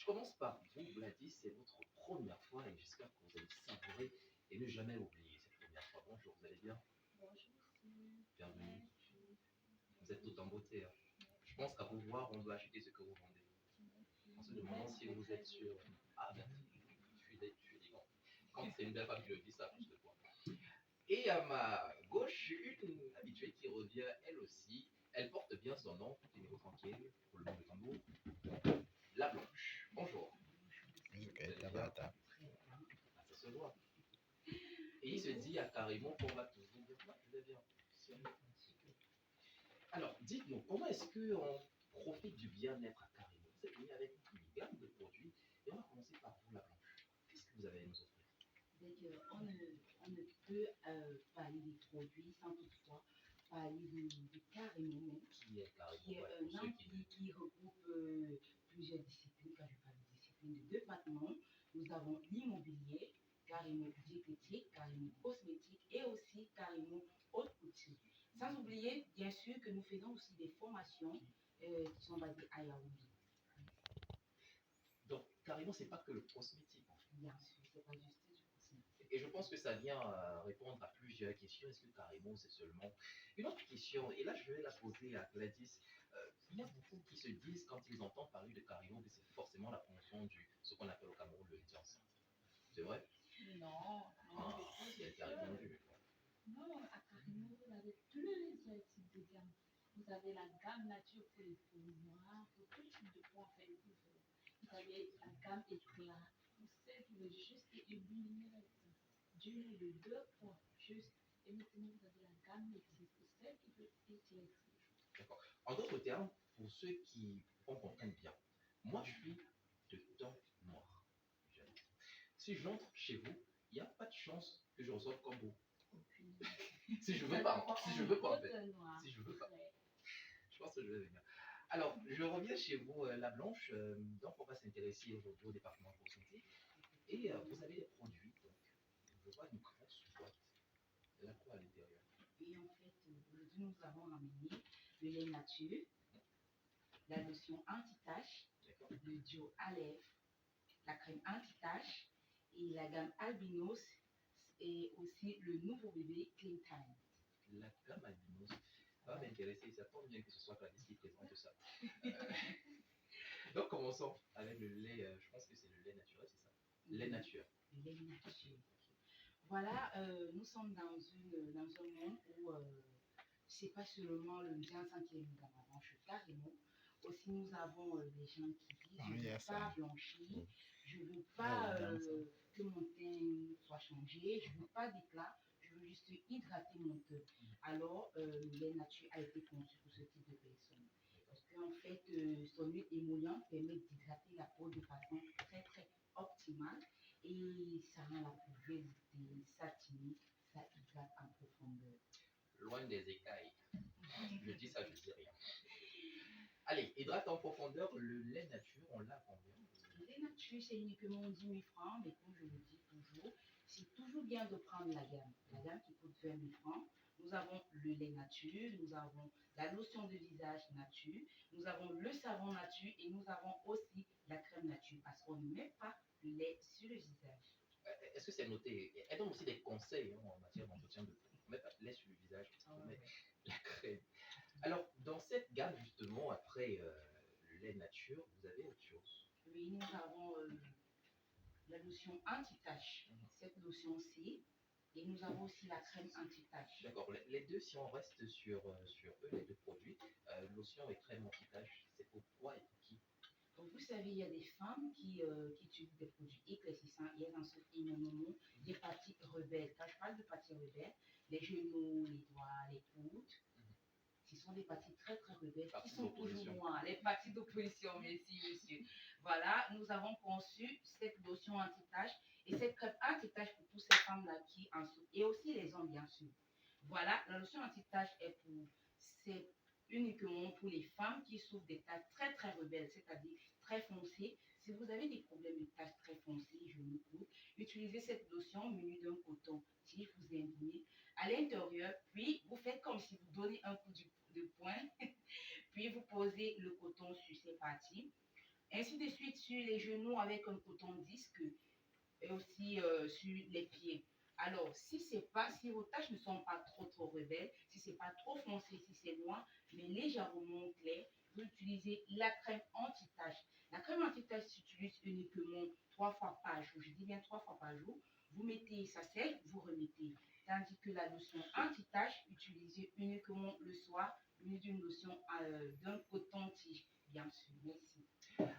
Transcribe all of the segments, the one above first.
Je commence par vous, Gladys, c'est votre première fois et j'espère que vous allez savourer et ne jamais oublier cette première fois. Bonjour, vous allez bien? Bonjour, monsieur. Bienvenue. Merci. Vous êtes tout en beauté, hein. Je pense qu'à vous voir, on doit acheter ce que vous vendez. En se Merci. demandant Vous-même, si vous êtes vous êtes très sûr. joli. Ah, merci. Je suis élégant. Quand c'est une belle femme qui le dit, ça a plus de poids. Et à ma gauche, une habituée qui revient elle aussi. Elle porte bien son nom, tout est niveau tranquille, pour le nom de tambour. La Blanche. Bonjour. Vous Ok, allez ça bien? va, attends. Ah, ça se voit. Et il se dit à Carrément qu'on va toujours bien. Moi, je vais bien. Alors, dites-nous, comment est-ce qu'on profite du bien-être à Carrément? Vous êtes venu avec une gamme de produits et on va commencer par vous, La Blanche. Qu'est-ce que vous avez à nous offrir? On ne peut parler des produits sans toutefois parler de Carrément même, Qui est qui Carrément? est Ouais, un pour ceux ampli qui regroupe plusieurs disciplines. Quand je parle de disciplines, de départements, nous avons l'immobilier, Carrément diététique, Carrément cosmétique et aussi Carrément haute couture. Sans oublier, bien sûr, que nous faisons aussi des formations qui sont basées à Yaoundé. Donc, Carrément, c'est pas que le cosmétique. Bien sûr, c'est pas juste du cosmétique. Et je pense que ça vient répondre à plusieurs questions. Est-ce que Carrément, c'est seulement une autre question? Et là, je vais la poser à Gladys. Il y a beaucoup qui se disent, quand ils entendent parler de Carrément, que c'est forcément la promotion du ce qu'on appelle au Cameroun le dit ensemble. C'est vrai? Non, non, Ah, je pense elle t'a répondu. non, à Carino, vous avez plusieurs types de gammes. Vous avez la gamme nature pour les peaux noires, pour tout type de peau en fait. Vous avez la gamme éclat pour celles qui veulent juste et lumineuse, d'une de deux points juste. Et maintenant, vous avez la gamme métisse pour celles qui veulent éclaircir. D'accord. En d'autres termes, pour ceux qui comprennent bien, moi, je suis de teint noir. Si j'entre chez vous, il n'y a pas de chance que je ressorte comme vous. Aucune. Si je Ça veux pas, dépend si je veux pas en en fait. teint noir. Si je veux pas. Ouais. Je pense que je vais venir. Alors, je reviens chez vous, La Blanche. Donc, on va s'intéresser aujourd'hui au département cosmétique. Et vous avez des produits. Donc, je vois une grosse boîte. Elle a quoi à l'intérieur? Et en fait, aujourd'hui, nous avons ramené le lait nature, la lotion anti-tache, D'accord. le duo à lèvres, la crème anti-tache et la gamme albinos et aussi le nouveau bébé Clean Time. La gamme albinos va m'intéresser. Ça tombe bien que ce soit Gladys qui présente ça. Donc, commençons avec le lait. Je pense que c'est le lait naturel, c'est ça? Lait nature. Le lait nature. Voilà, nous sommes dans un monde où c'est pas seulement le bien sang qui est mis dans la branche carrément. Aussi, nous avons des gens qui disent je ne veux pas blanchir, je ne veux pas que mon teint soit changé, je ne veux pas d'éclat, je veux juste hydrater mon teint. Alors, le lait nature a été conçu pour ce type de personnes. Parce qu'en fait, son huile émolliente permet d'hydrater la peau de façon très très optimale et ça rend la peau veloutée, satinée, ça hydrate en profondeur. Loin des écailles. Je dis ça, je dis rien. Allez, hydrate en profondeur, le lait nature, on l'a combien? Le lait nature, c'est uniquement 10 000 francs, mais comme je le dis toujours, c'est toujours bien de prendre la gamme qui coûte 20 000 francs. Nous avons le lait nature, nous avons la lotion de visage nature, nous avons le savon nature et nous avons aussi la crème nature parce qu'on ne met pas le lait sur le visage. Est-ce que c'est noté? Elle donne aussi des conseils en matière d'entretien de peau. On met pas de lait sur le visage, on met la crème. Alors, dans cette gamme, justement, après le lait nature, vous avez autre chose? Oui, nous avons la lotion anti-tache, cette lotion-ci, et nous avons aussi la crème anti-tache. D'accord, les deux, si on reste sur eux, les deux produits, lotion et crème anti-tache, c'est pour quoi et pour qui? Donc, vous savez, il y a des femmes qui utilisent des produits éclaircissants et elles en souffrent énormément des parties rebelles. Quand je parle de parties rebelles, les genoux, les doigts, les coudes, ce sont des parties très très rebelles qui sont toujours noires. Les parties d'opposition, merci monsieur. Voilà, nous avons conçu cette lotion anti-tache et cette crème anti-tache pour toutes ces femmes-là qui en souffrent et aussi les hommes bien sûr. Voilà, la lotion anti-tache c'est uniquement pour les femmes qui souffrent des taches très très rebelles, c'est-à-dire très foncées. Si vous avez des problèmes de taches très foncées, genoux, coudes, utilisez cette lotion munie d'un coton tige, vous imbibez à l'intérieur, puis vous faites comme si vous donnez un coup de poing, puis vous posez le coton sur ces parties. Ainsi de suite sur les genoux avec un coton disque et aussi sur les pieds. Alors, si vos taches ne sont pas trop rebelles, si c'est pas trop foncé, si c'est noir, mais légèrement clair, vous utilisez la crème anti-tache. La crème anti-tache s'utilise uniquement 3 fois par jour. Je dis bien 3 fois par jour. Vous mettez ça sèche, vous remettez. Tandis que la lotion anti-tache, utilisée uniquement le soir, mieux d'une lotion d'un coton-tige, bien sûr. Merci.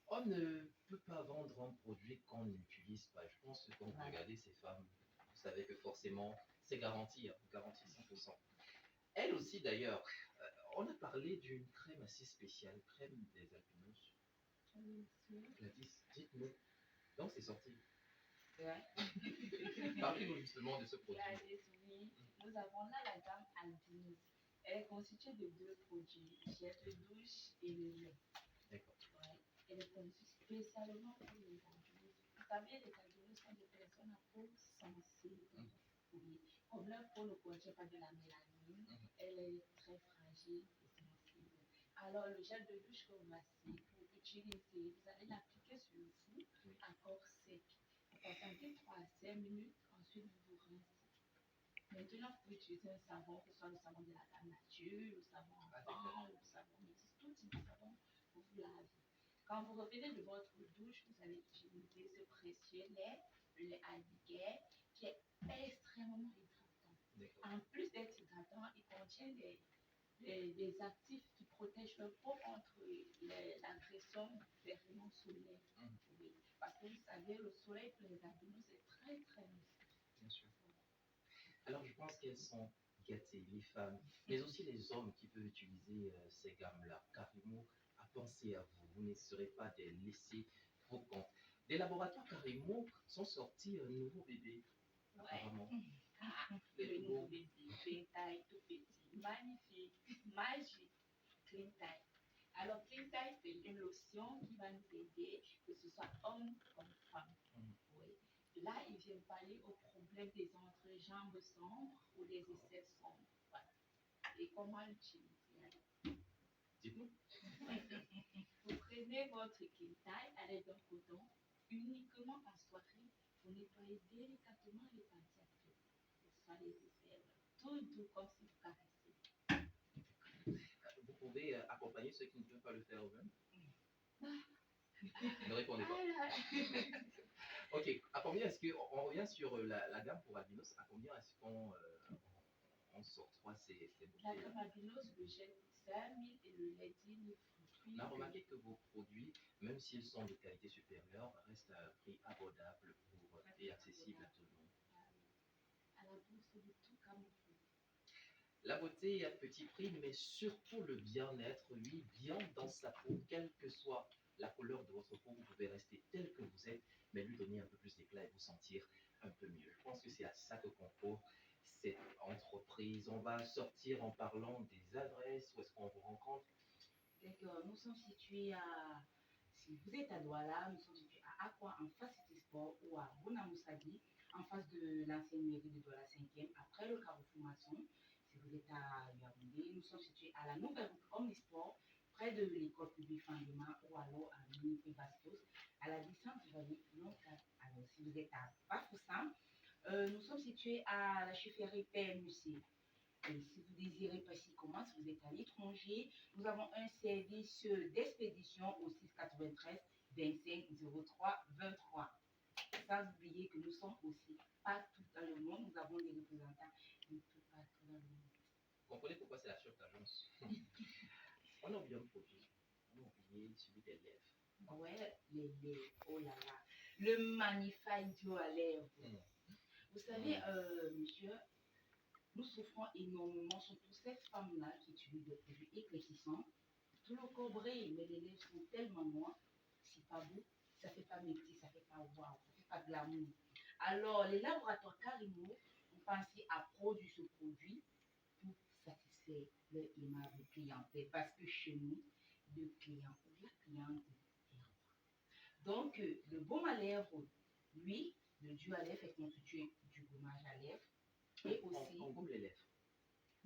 On ne peut pas vendre un produit qu'on n'utilise pas. Je pense que quand vous Voilà. regardez ces femmes, vous savez que forcément, c'est garanti, hein, garanti 100%. Elle aussi, d'ailleurs, on a parlé d'une crème assez spéciale, crème des albinos. Dites-nous. Donc, c'est sorti. Ouais. Parlez-nous justement de ce produit. Oui, nous avons là la gamme Albinos. Elle est constituée de 2 produits, gel de douche et le lait. D'accord. Ouais. Elle est conçue spécialement pour les albinos. Vous savez, les albinos sont des personnes à peau sensible. Oui. Comme leur peau ne contient pas de la mélanine, elle est très fragile et sensible. Alors, le gel de douche que voici, pour utiliser, vous allez l'appliquer sur vous à corps sec. Vous patientez 3 à 5 minutes, ensuite vous vous rincez. Maintenant, vous pouvez utiliser un savon, que ce soit le savon de la gamme nature, le savon enfant, le savon métis, tout type de savon, vous vous lavez. Quand vous revenez de votre douche, vous allez utiliser ce précieux lait, le lait alligator, qui est extrêmement hydratant. D'accord. En plus d'être hydratant, il contient des actifs qui protègent le peau contre l'agression des rayons solaires. Oui. Parce que vous savez, le soleil pour les albinos, c'est très très nocif. Bien sûr. Alors, je pense qu'elles sont gâtées, les femmes, mais aussi les hommes qui peuvent utiliser ces gammes-là. Carimo a pensé à vous. Vous ne serez pas des laissés pour compte. Des laboratoires Carimo sont sortis un nouveau bébé, apparemment. Le nouveau bébé, clean taille, tout petit, magnifique, magique, clean taille. Alors, clean taille, c'est une lotion qui va nous aider, que ce soit homme comme femme. Oui. Là, il vient pallier au problème des entrejambes sombres ou des aisselles sombres. Voilà. Et comment l'utiliser? Dites-nous. Vous prenez votre clean taille à l'aide d'un coton, uniquement en soirée, vous nettoyez délicatement les parties actives, que ce soit les aisselles, tout doux comme si vous caressez. Vous pouvez accompagner ceux qui ne peuvent pas le faire eux-mêmes. Ne répondez pas. Ok, à combien est-ce qu'on revient sur la gamme pour albinos, à combien est-ce qu'on on s'octroie ces La bouteilles? gamme albinos, le gel coûte 5 000 et le lait 10 000 fruits. On a remarqué que vos produits, même s'ils sont de qualité supérieure, restent à un prix abordable et accessible à tout le monde. À la bourse de tout camouflage. La beauté à petit prix, mais surtout le bien-être, lui, bien dans sa peau, quelle que soit la couleur de votre peau, vous pouvez rester tel que vous êtes, mais lui donner un peu plus d'éclat et vous sentir un peu mieux. Je pense que c'est à ça que concourt cette entreprise. On va sortir en parlant des adresses, où est-ce qu'on vous rencontre. D'accord, nous sommes situés à, si vous êtes à Douala, nous sommes situés à Aqua, en face City Sport, ou à Bonamoussadi, en face de l'ancienne mairie de Douala 5e, après le carrefour maçon. Si vous êtes à Yaoundé, nous sommes situés à la nouvelle route Omnisport, près de l'école publique Fandema, ou alors à Minité Bastos, à la distance du vallée longtemps. Alors, si vous êtes à Bafoussam, nous sommes situés à la chefferie PMUC. Et si vous désirez passer comment, si vous êtes à l'étranger, nous avons un service d'expédition au 693 25 03 23. Sans oublier que nous sommes aussi partout dans le monde. Nous avons des représentants de tout partout dans le monde. Vous comprenez pourquoi c'est la chef d'agence. On a oublié un produit. On a oublié celui des lèvres. Ouais, les lèvres, oh là là. Le Magnify Duo à lèvres. Vous savez, monsieur, nous souffrons énormément, surtout cette femme-là qui utilise des produits éclaircissants. Tout le corps brille, mais les lèvres sont tellement noires, c'est pas beau, ça fait pas métier, ça fait pas waouh, ça fait pas glamour. Alors, les laboratoires Carimo ont pensé à produire ce produit pour satisfaire leur aimable clientèle. Parce que chez nous, le client ou la cliente est roi. Donc, le baume à lèvres, lui, le duo à lèvres est constitué du gommage à lèvres et aussi On gomme les lèvres.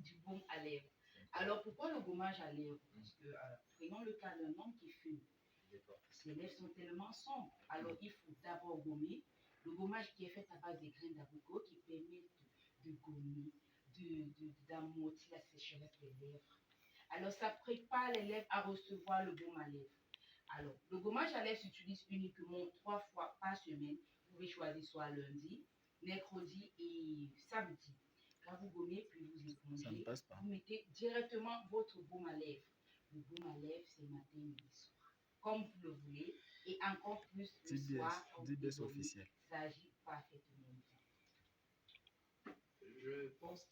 du baume à lèvres. Alors, pourquoi le gommage à lèvres? Parce que, prenons le cas d'un homme qui fume. D'accord. Ces lèvres sont tellement sombres. Alors, il faut d'abord gommer. Le gommage qui est fait à base des graines d'abricot qui permet de gommer, d'amortir la sécheresse des lèvres. Alors, ça prépare les lèvres à recevoir le baume à lèvres. Alors, le gommage à lèvres s'utilise uniquement 3 fois par semaine. Vous pouvez choisir soit lundi, mercredi et samedi. Quand vous gommez, puis vous épongez, vous mettez directement votre baume à lèvres. Le baume à lèvres, c'est matin, midi, soir. Comme vous le voulez. Et encore plus le soir, quand vous dormez, ça agit parfaitement bien. Je pense